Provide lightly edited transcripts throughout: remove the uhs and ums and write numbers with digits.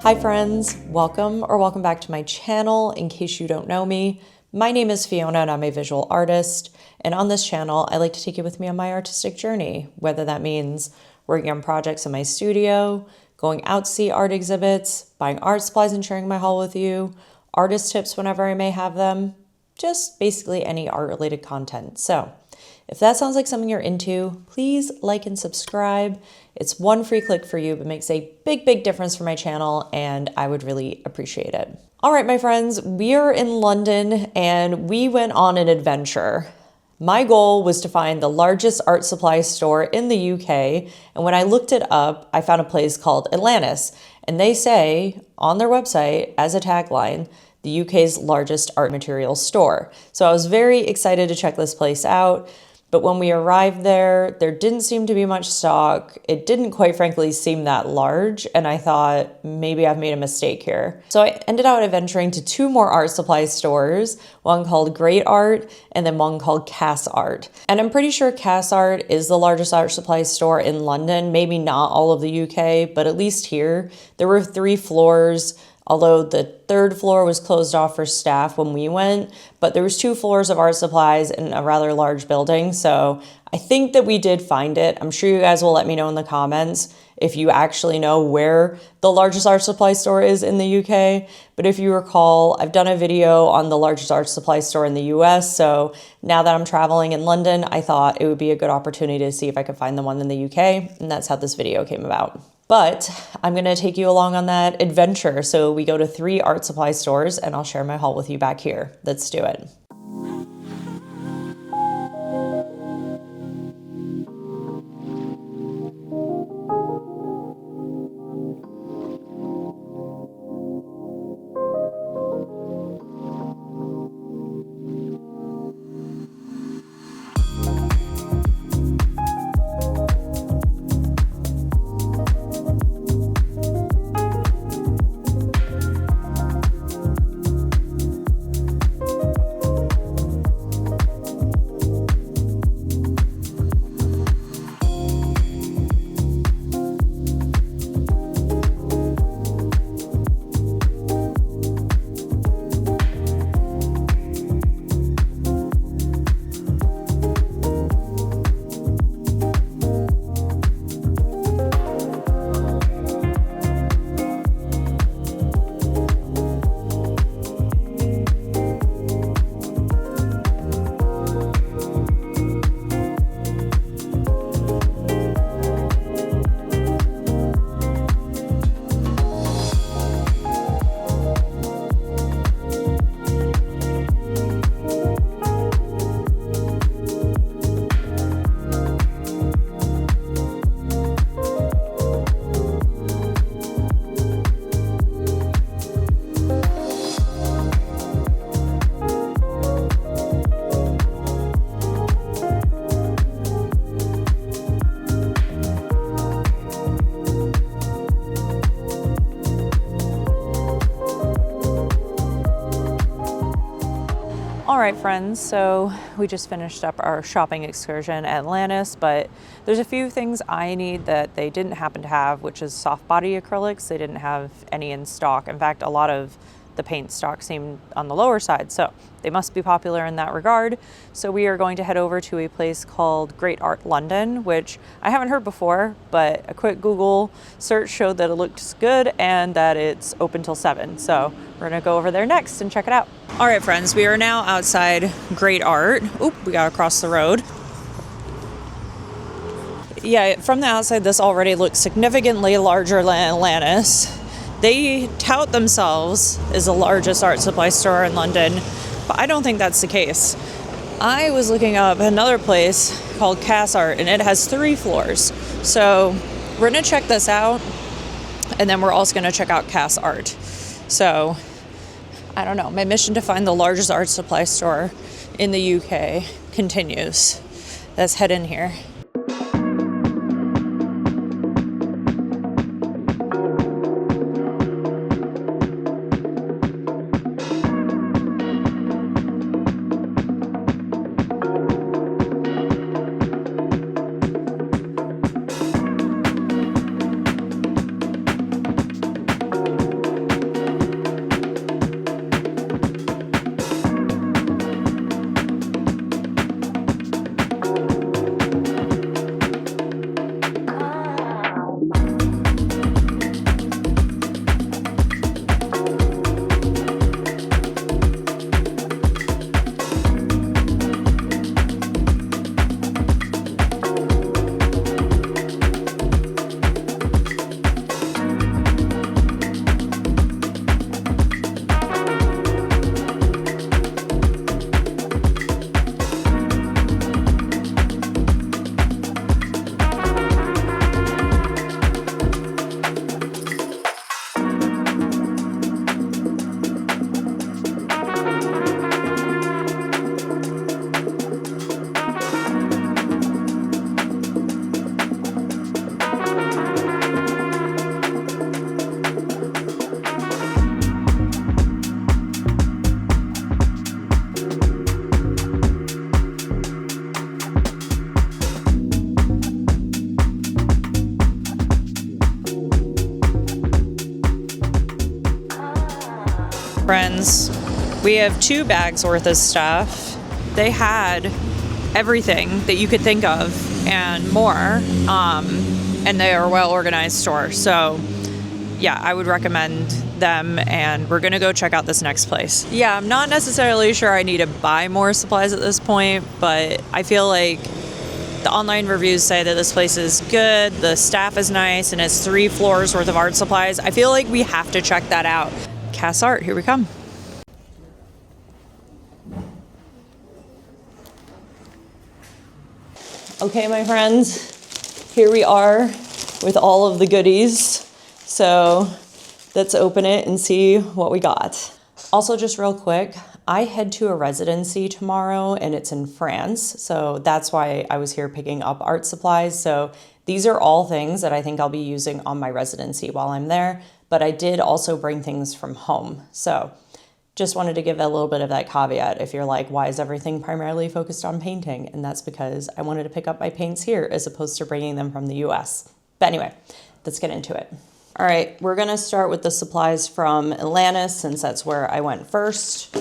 Hi friends, welcome back to my channel. In case you don't know me, my name is Fiona and I'm a visual artist. And on this channel, I like to take you with me on my artistic journey, whether that means working on projects in my studio, going out to see art exhibits, buying art supplies and sharing my haul with you, artist tips whenever I may have them, just basically any art related content. So if that sounds like something you're into, please like and subscribe. It's one free click for you, but makes a big difference for my channel, and I would really appreciate it. All right, my friends, we are in London and we went on an adventure. My goal was to find the largest art supply store in the UK, and when I looked it up, I found a place called Atlantis, and they say on their website as a tagline, the UK's largest art materials store. So I was very excited to check this place out. But when we arrived there didn't seem to be much stock. It didn't quite frankly seem that large, and I thought maybe I've made a mistake here. So I ended up adventuring to two more art supply stores, one called Great Art and then one called Cass Art. And I'm pretty sure Cass Art is the largest art supply store in London, maybe not all of the UK, but at least here. There were 3 floors. Although the 3rd floor was closed off for staff when we went, but there was 2 floors of art supplies in a rather large building. So I think that we did find it. I'm sure you guys will let me know in the comments if you actually know where the largest art supply store is in the UK. But if you recall, I've done a video on the largest art supply store in the US. So now that I'm traveling in London, I thought it would be a good opportunity to see if I could find the one in the UK. And that's how this video came about. But I'm going to take you along on that adventure. So we go to 3 art supply stores and I'll share my haul with you back here. Let's do it. All right, friends, so we just finished up our shopping excursion at Atlantis, but there's a few things I need that they didn't happen to have, which is soft body acrylics. They didn't have any in stock. In fact, a lot of the paint stock seemed on the lower side, so they must be popular in that regard. So we are going to head over to a place called Great Art London, which I haven't heard before, but a quick Google search showed that it looks good and that it's open till 7. So we're gonna go over there next and check it out. All right, friends, we are now outside Great Art. Oop, we got across the road. Yeah, from the outside, this already looks significantly larger than Atlantis. They tout themselves as the largest art supply store in London, but I don't think that's the case. I was looking up another place called Cass Art, and it has 3 floors. So we're gonna check this out, and then we're also gonna check out Cass Art. So I don't know, my mission to find the largest art supply store in the UK continues. Let's head in here. friends, we have 2 bags worth of stuff. They had everything that you could think of and more, and they are a well-organized store. So yeah, I would recommend them, and we're gonna go check out this next place. Yeah, I'm not necessarily sure I need to buy more supplies at this point, but I feel like the online reviews say that this place is good, the staff is nice, and it's 3 floors worth of art supplies. I feel like we have to check that out. Cass Art, here we come. Okay, my friends, here we are with all of the goodies. So let's open it and see what we got. Also, just real quick, I head to a residency tomorrow and it's in France. So that's why I was here picking up art supplies. So these are all things that I think I'll be using on my residency while I'm there. But I did also bring things from home. So just wanted to give a little bit of that caveat if you're like, why is everything primarily focused on painting? And that's because I wanted to pick up my paints here as opposed to bringing them from the US. But anyway, let's get into it. All right, we're gonna start with the supplies from Atlantis since that's where I went first.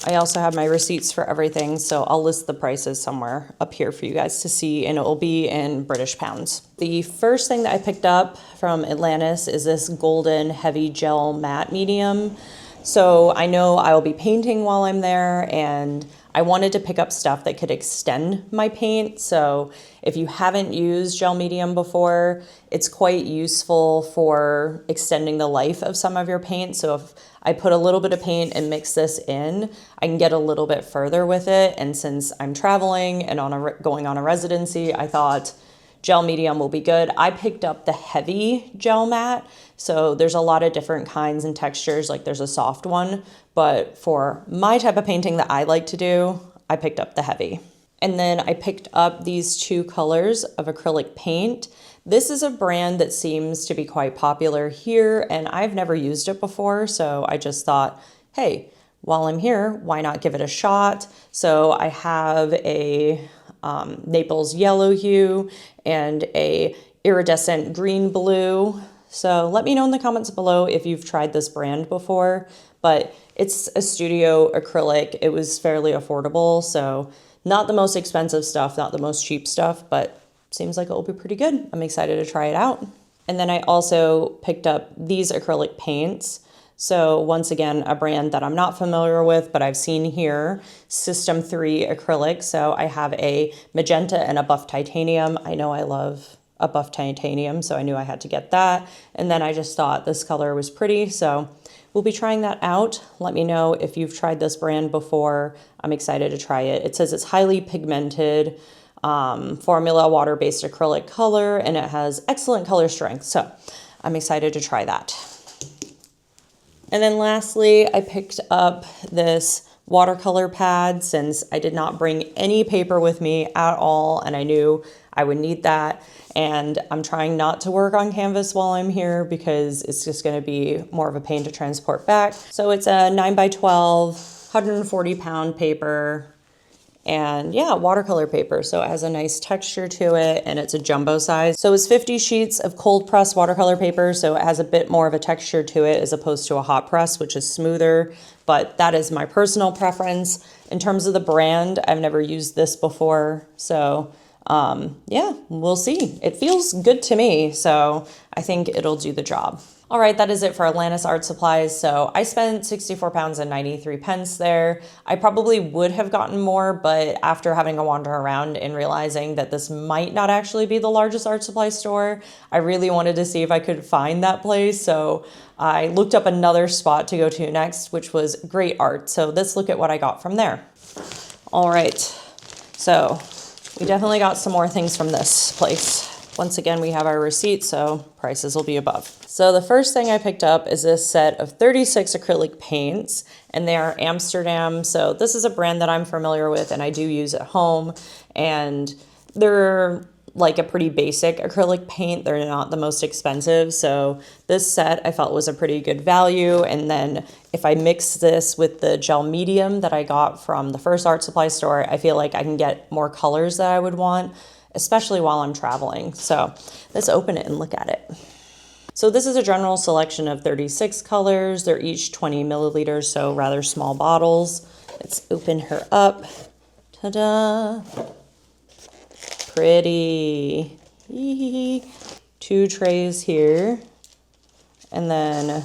I also have my receipts for everything, so I'll list the prices somewhere up here for you guys to see, and it will be in British pounds. The first thing that I picked up from Atlantis is this golden heavy gel matte medium. So I know I will be painting while I'm there, and I wanted to pick up stuff that could extend my paint. So if you haven't used gel medium before, it's quite useful for extending the life of some of your paint. So if I put a little bit of paint and mix this in, I can get a little bit further with it. And since I'm traveling and going on a residency, I thought gel medium will be good. I picked up the heavy gel matte. So there's a lot of different kinds and textures, like there's a soft one, but for my type of painting that I like to do, I picked up the heavy. And then I picked up these 2 colors of acrylic paint. This is a brand that seems to be quite popular here, and I've never used it before, so I just thought, hey, while I'm here, why not give it a shot? So I have a Naples yellow hue and a iridescent green blue. So let me know in the comments below if you've tried this brand before, but it's a studio acrylic. It was fairly affordable, so not the most expensive stuff, not the most cheap stuff, but seems like it will be pretty good. I'm excited to try it out. And then I also picked up these acrylic paints. So once again, a brand that I'm not familiar with, but I've seen here, System 3 acrylic. So I have a magenta and a buff titanium. I know I love a buff titanium, so I knew I had to get that. And then I just thought this color was pretty, so we'll be trying that out. Let me know if you've tried this brand before. I'm excited to try it. It says it's highly pigmented, formula water-based acrylic color, and it has excellent color strength, so I'm excited to try that. And then lastly, I picked up this watercolor pad since I did not bring any paper with me at all, and I knew I would need that. And I'm trying not to work on canvas while I'm here because it's just gonna be more of a pain to transport back. So it's a 9x12, 140 pound paper, and yeah, watercolor paper. So it has a nice texture to it, and it's a jumbo size. So it's 50 sheets of cold press watercolor paper. So it has a bit more of a texture to it as opposed to a hot press, which is smoother, but that is my personal preference. In terms of the brand, I've never used this before. So yeah, we'll see. It feels good to me, so I think it'll do the job. All right, that is it for Atlantis Art Supplies. So I spent £64 and 93 pence there. I probably would have gotten more, but after having a wander around and realizing that this might not actually be the largest art supply store, I really wanted to see if I could find that place. So I looked up another spot to go to next, which was Great Art. So let's look at what I got from there. All right, so we definitely got some more things from this place. Once again, we have our receipt, so prices will be above. So the first thing I picked up is this set of 36 acrylic paints, and they are Amsterdam. So this is a brand that I'm familiar with and I do use at home, and they're like a pretty basic acrylic paint. They're not the most expensive. So this set I felt was a pretty good value. And then if I mix this with the gel medium that I got from the first art supply store, I feel like I can get more colors that I would want, especially while I'm traveling. So let's open it and look at it. So this is a general selection of 36 colors. They're each 20 milliliters, so rather small bottles. Let's open her up. Ta-da! Pretty. 2 trays here. And then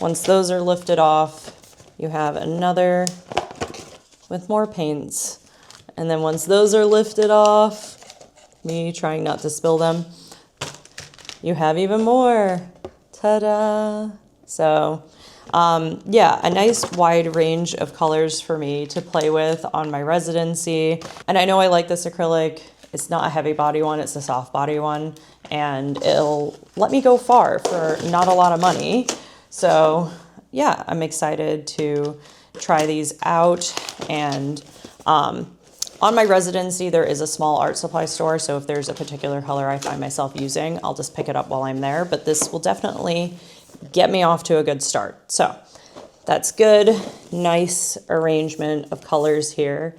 once those are lifted off, you have another with more paints. And then once those are lifted off, me trying not to spill them, you have even more. Ta-da! So, yeah, a nice wide range of colors for me to play with on my residency. And I know I like this acrylic. It's not a heavy body one, it's a soft body one. And it'll let me go far for not a lot of money. So, yeah, I'm excited to try these out. And on my residency, there is a small art supply store, so if there's a particular color I find myself using, I'll just pick it up while I'm there, but this will definitely get me off to a good start. So that's good. Nice arrangement of colors here.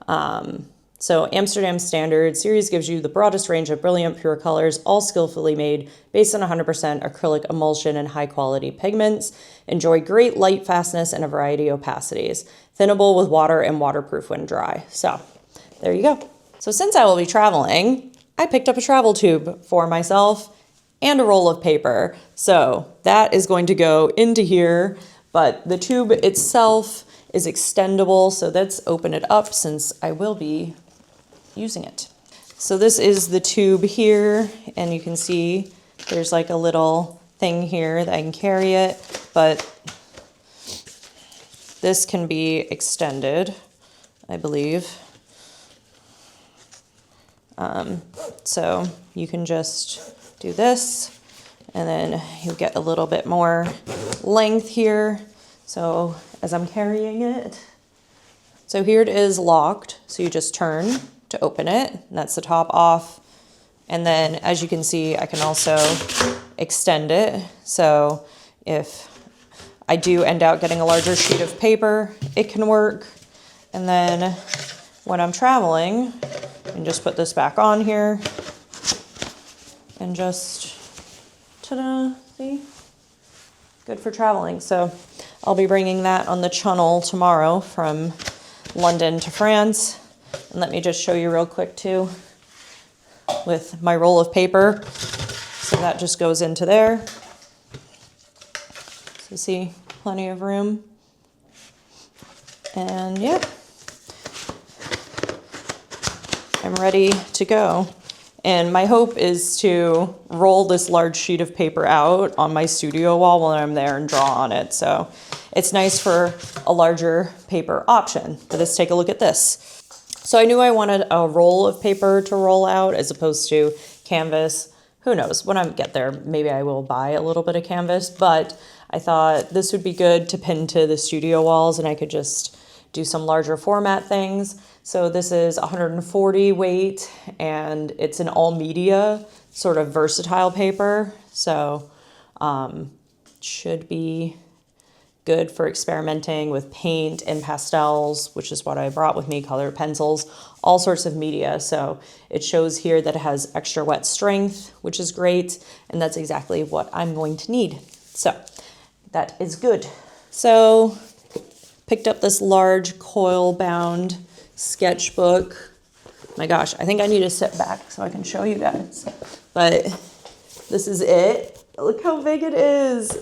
So Amsterdam Standard series gives you the broadest range of brilliant, pure colors, all skillfully made, based on 100% acrylic emulsion and high-quality pigments. Enjoy great light fastness and a variety of opacities. Thinnable with water and waterproof when dry. So there you go. So since I will be traveling, I picked up a travel tube for myself and a roll of paper. So that is going to go into here, but the tube itself is extendable. So let's open it up since I will be using it. So this is the tube here, and you can see there's like a little thing here that I can carry it, but this can be extended, I believe. So you can just do this, and then you get a little bit more length here. So as I'm carrying it, so here it is locked. So you just turn to open it, and that's the top off. And then as you can see, I can also extend it. So if I do end up getting a larger sheet of paper, it can work. And then when I'm traveling, I can just put this back on here and just, ta-da, see? Good for traveling. So I'll be bringing that on the channel tomorrow from London to France. And let me just show you real quick too with my roll of paper. So that just goes into there. So see, plenty of room. And yeah, I'm ready to go. And my hope is to roll this large sheet of paper out on my studio wall while I'm there and draw on it. So it's nice for a larger paper option. But let's take a look at this. So I knew I wanted a roll of paper to roll out as opposed to canvas. Who knows, when I get there, maybe I will buy a little bit of canvas, but I thought this would be good to pin to the studio walls and I could just do some larger format things. So this is 140 weight and it's an all media sort of versatile paper. So should be good for experimenting with paint and pastels, which is what I brought with me, colored pencils, all sorts of media. So it shows here that it has extra wet strength, which is great. And that's exactly what I'm going to need. So that is good. So picked up this large coil bound sketchbook. My gosh, I think I need to sit back so I can show you guys. But this is it. Look how big it is.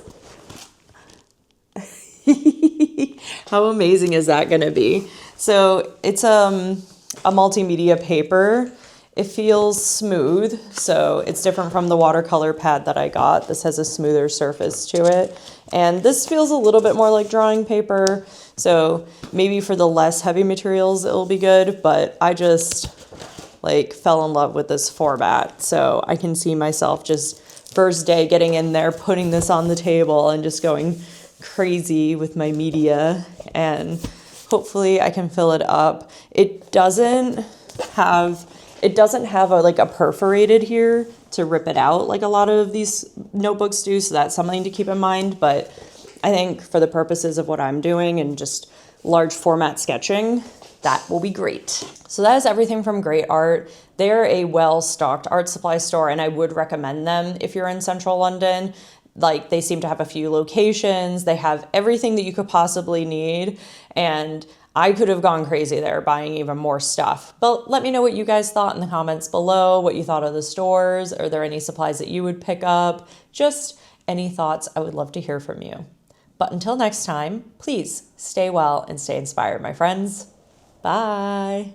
How amazing is that going to be? So it's a multimedia paper. It feels smooth, so it's different from the watercolor pad that I got. This has a smoother surface to it. And this feels a little bit more like drawing paper. So maybe for the less heavy materials, it'll be good, but I just like fell in love with this format. So I can see myself just first day getting in there, putting this on the table and just going crazy with my media, and hopefully I can fill it up. It doesn't have a perforated here to rip it out like a lot of these notebooks do, so that's something to keep in mind. But I think for the purposes of what I'm doing and just large format sketching, that will be great. So that is everything from Great Art. They're a well-stocked art supply store, and I would recommend them if you're in central London. Like, they seem to have a few locations. They have everything that you could possibly need. And I could have gone crazy there buying even more stuff. But let me know what you guys thought in the comments below, what you thought of the stores. Are there any supplies that you would pick up? Just any thoughts, I would love to hear from you. But until next time, please stay well and stay inspired, my friends. Bye.